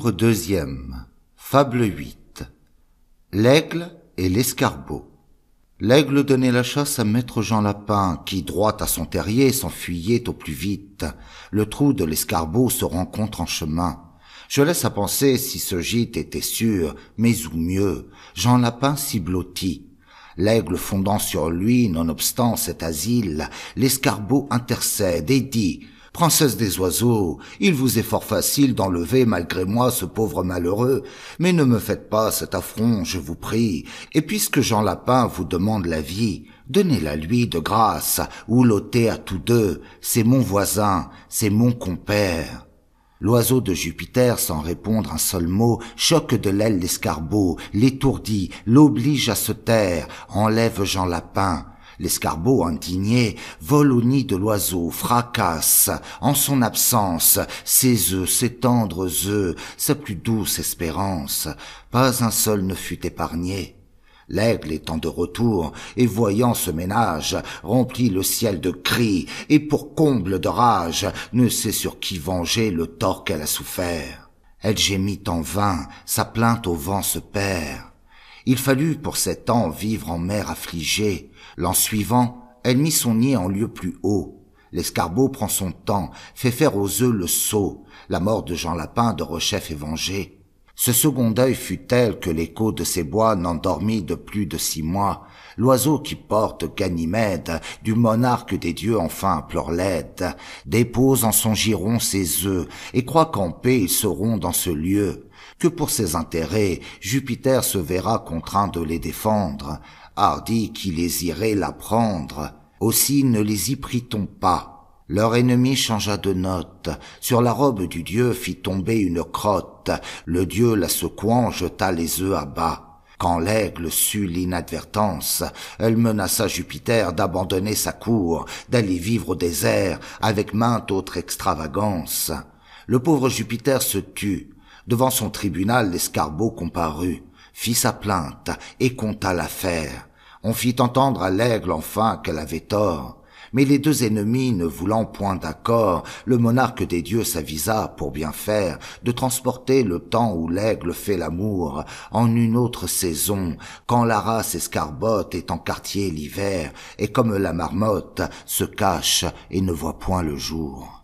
Livre deuxième. Fable 8. L'aigle et l'escarbot. L'aigle donnait la chasse à maître Jean Lapin, qui, droit à son terrier, s'enfuyait au plus vite. Le trou de l'escarbot se rencontre en chemin. Je laisse à penser si ce gîte était sûr, mais ou mieux, Jean Lapin s'y blottit. L'aigle fondant sur lui, nonobstant cet asile, l'escarbot intercède et dit « Princesse des oiseaux, il vous est fort facile d'enlever malgré moi ce pauvre malheureux, mais ne me faites pas cet affront, je vous prie, et puisque Jean Lapin vous demande la vie, donnez-la lui de grâce, ou l'ôtez à tous deux, c'est mon voisin, c'est mon compère. » L'oiseau de Jupiter, sans répondre un seul mot, choque de l'aile l'escarbot, l'étourdit, l'oblige à se taire, enlève Jean Lapin. L'escarbot, indigné, vole au nid de l'oiseau, fracasse, en son absence, ses œufs, ses tendres œufs, sa plus douce espérance. Pas un seul ne fut épargné. L'aigle étant de retour, et voyant ce ménage, remplit le ciel de cris, et pour comble de rage, ne sait sur qui venger le tort qu'elle a souffert. Elle gémit en vain, sa plainte au vent se perd. Il fallut pour 7 ans vivre en mer affligée. L'an suivant, elle mit son nid en lieu plus haut. L'escarbot prend son temps, fait faire aux œufs le sot. La mort de Jean Lapin de Rechef est vengée. Ce second deuil fut tel que l'écho de ces bois n'endormit de plus de 6 mois. L'oiseau qui porte Ganymède, du monarque des dieux enfin pleure l'aide, dépose en son giron ses œufs, et croit qu'en paix ils seront dans ce lieu. Que pour ses intérêts, Jupiter se verra contraint de les défendre, hardi qui les irait la prendre. Aussi ne les y prit-on pas. Leur ennemi changea de note, sur la robe du dieu fit tomber une crotte, le dieu la secouant jeta les œufs à bas. Quand l'aigle sut l'inadvertance, elle menaça Jupiter d'abandonner sa cour, d'aller vivre au désert, avec mainte autre extravagance. Le pauvre Jupiter se tut. Devant son tribunal, l'escarbot comparut, fit sa plainte et conta l'affaire. On fit entendre à l'aigle enfin qu'elle avait tort. Mais les deux ennemis ne voulant point d'accord, le monarque des dieux s'avisa, pour bien faire, de transporter le temps où l'aigle fait l'amour en une autre saison, quand la race escarbotte est en quartier l'hiver, et comme la marmotte se cache et ne voit point le jour.